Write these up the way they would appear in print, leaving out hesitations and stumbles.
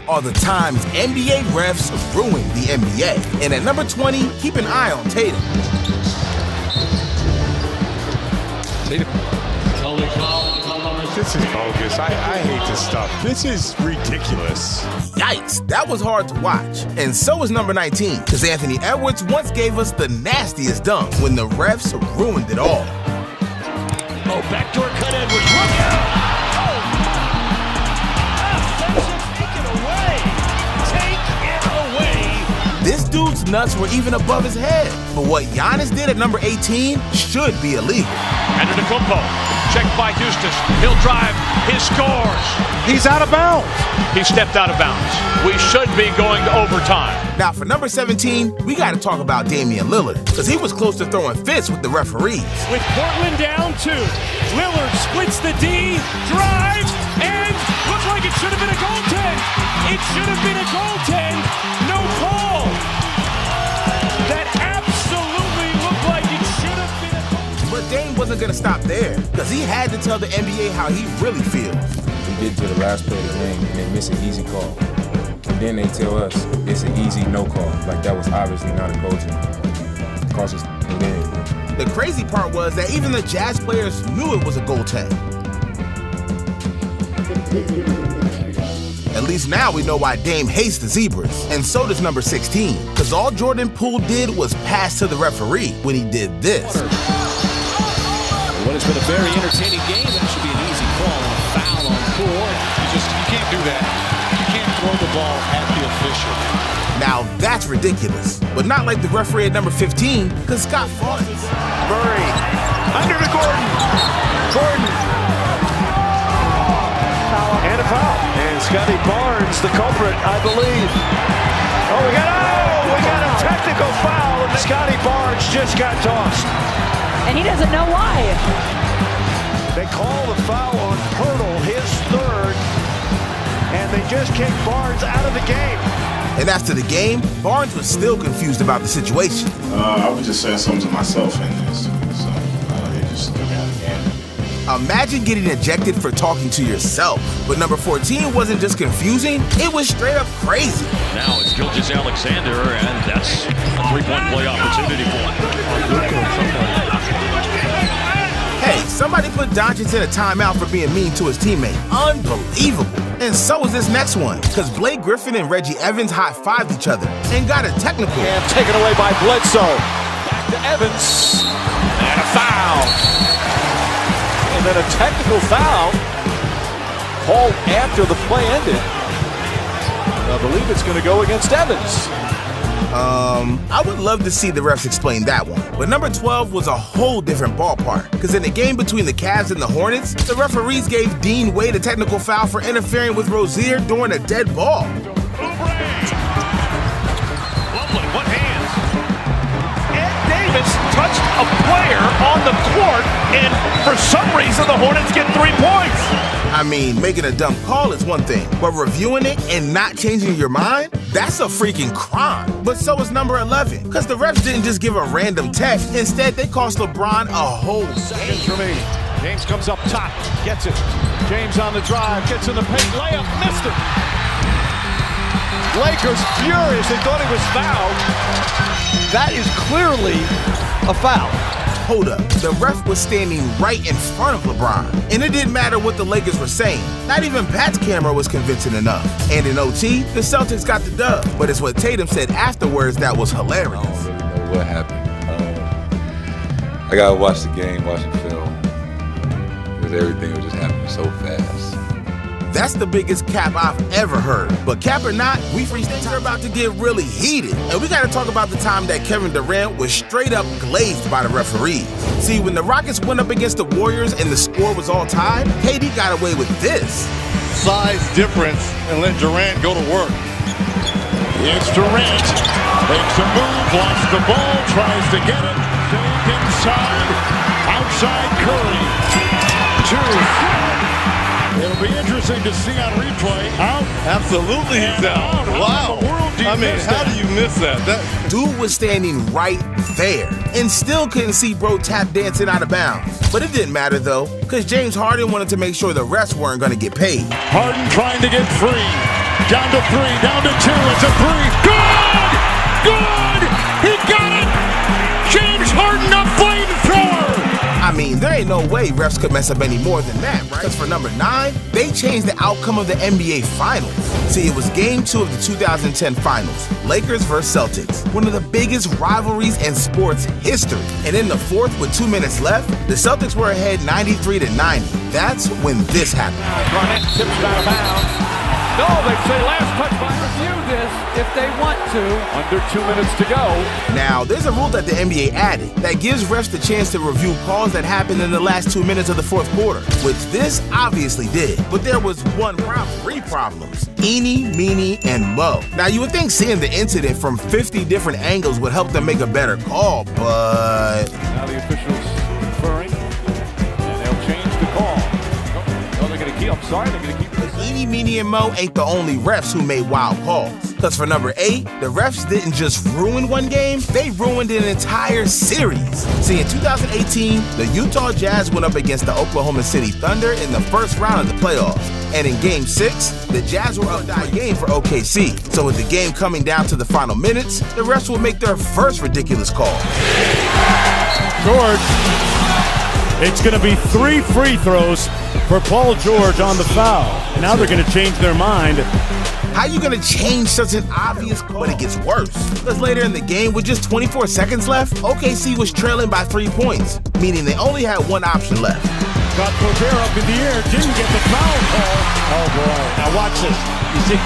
are the times NBA refs ruined the NBA. And at number 20, keep an eye on Tatum. This is bogus. I hate this stuff. This is ridiculous. Yikes, that was hard to watch. And so was number 19, because Anthony Edwards once gave us the nastiest dunk when the refs ruined it all. Oh, backdoor cut Edwards. Look out! Take it away! Take it away! This dude's nuts were even above his head. But what Giannis did at number 18 should be illegal. Antetokounmpo. Checked by Houston. He'll drive. He scores. He's out of bounds. He stepped out of bounds. We should be going to overtime. Now for number 17, we got to talk about Damian Lillard, because he was close to throwing fits with the referees. With Portland down 2, Lillard splits the D, drives, and looks like it should have been a goaltend. It should have been a goaltend. No call. That absolutely looked like it should have been a goaltend. But Dame wasn't going to stop there, because he had to tell the NBA how he really feels. We get to the last play of the game and they miss an easy call. And then they tell us it's an easy no call. Like that was obviously not a coaching. It cost us the game. The crazy part was that even the Jazz players knew it was a goaltend. At least now we know why Dame hates the Zebras. And so does number 16, because all Jordan Poole did was pass to the referee when he did this. What has been a very entertaining game. That should be an easy call and a foul on Poole. You can't do that. You can't throw the ball at the official. Now that's ridiculous, but not like the referee at number 15, because Scott fought it. Murray. Under to Gordon. Gordon. And a foul. And Scotty Barnes, the culprit, I believe. We got a technical foul, and Scotty Barnes just got tossed. And he doesn't know why. They call the foul on Pirtle, his third, and they just kicked Barnes out of the game. And after the game, Barnes was still confused about the situation. I was just saying something to myself in this, so they just took me out of the game. Imagine getting ejected for talking to yourself. But number 14 wasn't just confusing, it was straight up crazy. Now it's Gilgeous-Alexander, and that's a three-point play opportunity for him. Hey, somebody put Doncic in a timeout for being mean to his teammate. Unbelievable. And so is this next one, because Blake Griffin and Reggie Evans high-fived each other and got a technical. And taken away by Bledsoe. Back to Evans. And a foul. And then a technical foul called after the play ended. I believe it's going to go against Evans. I would love to see the refs explain that one. But number 12 was a whole different ballpark, because in the game between the Cavs and the Hornets, the referees gave Dean Wade a technical foul for interfering with Rozier during a dead ball. Lovely, what hands? Ed Davis touched a player on the court, and for some reason the Hornets get 3 points. I mean, making a dumb call is one thing, but reviewing it and not changing your mind, that's a freaking crime. But so is number 11, because the refs didn't just give a random tech. Instead, they cost LeBron a whole game. For me. James comes up top, gets it. James on the drive, gets in the paint, layup, missed it. Lakers furious, they thought he was fouled. That is clearly a foul. Hold up, the ref was standing right in front of LeBron, and it didn't matter what the Lakers were saying. Not even Pat's camera was convincing enough. And in OT, the Celtics got the dub, but it's what Tatum said afterwards that was hilarious. I don't really know what happened. I gotta watch the game, watch the film, because everything was just happening so fast. That's the biggest cap I've ever heard. But cap or not, we freaks things are about to get really heated. And we gotta talk about the time that Kevin Durant was straight up glazed by the referees. See, when the Rockets went up against the Warriors and the score was all tied, KD got away with this. Size difference and let Durant go to work. It's Durant. Makes a move, lost the ball, tries to get it. Saved inside. Outside Curry. 2. It'll be interesting to see on replay. Out. Absolutely he's out. Wow. I mean, how do you miss that? Dude was standing right there and still couldn't see bro tap dancing out of bounds. But it didn't matter though, because James Harden wanted to make sure the refs weren't going to get paid. Harden trying to get free. Down to 3, down to 2, it's a 3. Good! Good! He got it! James Harden, a flamethrower! I mean, there ain't no way refs could mess up any more than that, right? Because for number 9, they changed the outcome of the NBA Finals. See, it was Game 2 of the 2010 Finals, Lakers versus Celtics, one of the biggest rivalries in sports history. And in the fourth, with 2 minutes left, the Celtics were ahead 93-90. That's when this happened. Garnett tips it out of bounds. No, they say last touch by review this if they want to. Under 2 minutes to go. Now, there's a rule that the NBA added that gives refs the chance to review calls that happened in the last 2 minutes of the fourth quarter, which this obviously did. But there was one problem, 3 problems. Eeny, meeny, and mo. Now, you would think seeing the incident from 50 different angles would help them make a better call, but... Now the officials conferring, and they'll change the call. No, they're going to keep, I'm sorry, they're going to keep this. Eeny, meeny, and mo ain't the only refs who made wild calls. Because for number 8, the refs didn't just ruin one game, they ruined an entire series. See, in 2018, the Utah Jazz went up against the Oklahoma City Thunder in the first round of the playoffs. And in Game 6, the Jazz were up by a game for OKC. So with the game coming down to the final minutes, the refs will make their first ridiculous call. George, it's going to be 3 free throws for Paul George on the foul. Now they're going to change their mind. How you gonna change such an obvious call? But it gets worse. Because later in the game, with just 24 seconds left, OKC was trailing by 3 points, meaning they only had one option left. Got Gobert up in the air, didn't get the foul call. Oh boy. Now watch this. You see,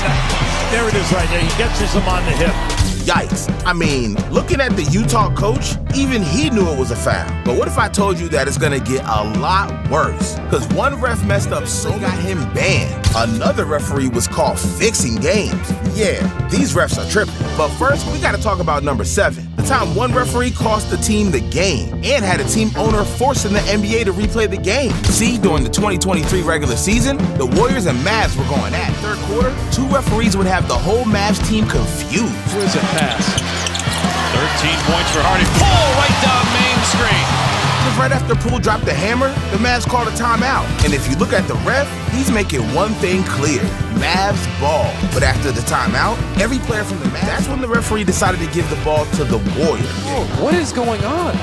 there it is right there. He gets him on the hip. Yikes. I mean, looking at the Utah coach, even he knew it was a foul. But what if I told you that it's gonna get a lot worse? Because one ref messed up, so got him banned. Another referee was caught fixing games. Yeah, these refs are tripping. But first, we gotta talk about number 7. The time one referee cost the team the game and had a team owner forcing the NBA to replay the game. See, during the 2023 regular season, the Warriors and Mavs were going at it. Third quarter, 2 referees would have the whole Mavs team confused. Where's it pass? 13 points for Hardy. Pull right down Main Street. Because right after Poole dropped the hammer, the Mavs called a timeout. And if you look at the ref, he's making one thing clear. Mavs ball. But after the timeout, every player from the Mavs, that's when the referee decided to give the ball to the Warriors. Oh, what is going on?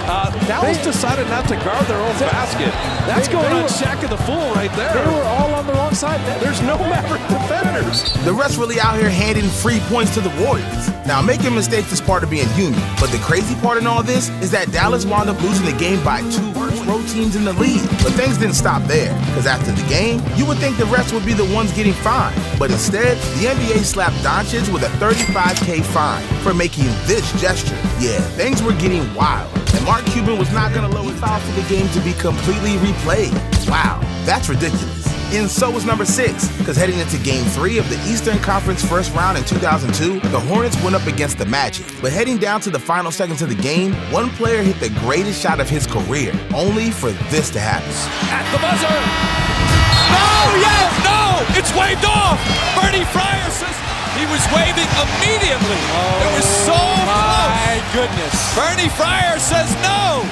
Dallas decided not to guard their own basket. That's going on Shaq of the Fool right there. They were all on the wrong side. There's no Maverick defenders. The refs really out here handing free points to the Warriors. Now, making mistakes is part of being human. But the crazy part in all this is that Dallas wound up losing the game by 2 worst road teams in the league. But things didn't stop there. Because after the game, you would think the refs would be the ones getting fined. But instead, the NBA slapped Doncic with a $35K fine for making this gesture. Yeah, things were getting wild. And Mark Cuban was not going to lower foul for the game to be completely replayed. Wow, that's ridiculous. And so was number 6, because heading into Game 3 of the Eastern Conference first round in 2002, the Hornets went up against the Magic. But heading down to the final seconds of the game, one player hit the greatest shot of his career, only for this to happen. At the buzzer! No, yes, no! It's waved off! Bernie Fryer says he was waving immediately. It was so close. My goodness. Bernie Fryer says no!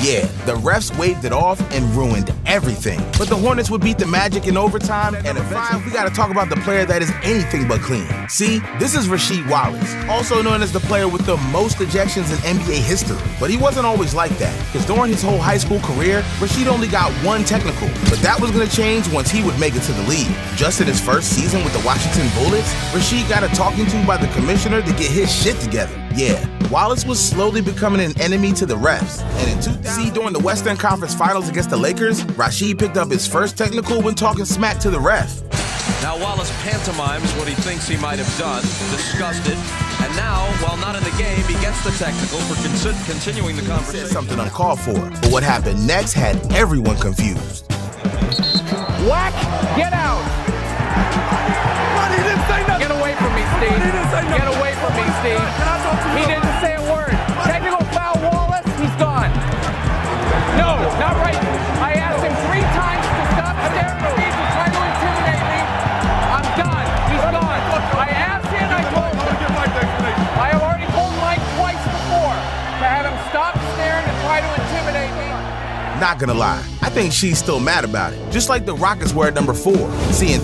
Yeah, the refs waved it off and ruined everything. But the Hornets would beat the Magic in overtime, and eventually we gotta talk about the player that is anything but clean. See, this is Rasheed Wallace, also known as the player with the most ejections in NBA history. But he wasn't always like that, because during his whole high school career, Rasheed only got 1 technical. But that was gonna change once he would make it to the league. Just in his first season with the Washington Bullets, Rasheed got a talking to by the commissioner to get his shit together. Yeah, Wallace was slowly becoming an enemy to the refs. And in 2000, during the Western Conference Finals against the Lakers, Rasheed picked up his first technical when talking smack to the ref. Now Wallace pantomimes what he thinks he might have done, disgusted, and now, while not in the game, he gets the technical for continuing the conversation. Something uncalled for, but what happened next had everyone confused. Whack, get out! He didn't say nothing. Get away from me, Steve. He didn't say nothing. Get away from me, Steve. He didn't say a word. Technical foul, Wallace, he's gone. No, not right. I asked him 3 times to stop staring at me to try to intimidate me. I'm done. He's gone. I asked him, I told him. I have already told Mike twice before to have him stop staring and try to intimidate me. Not gonna lie, I think she's still mad about it. Just like the Rockets were at number 4. See, in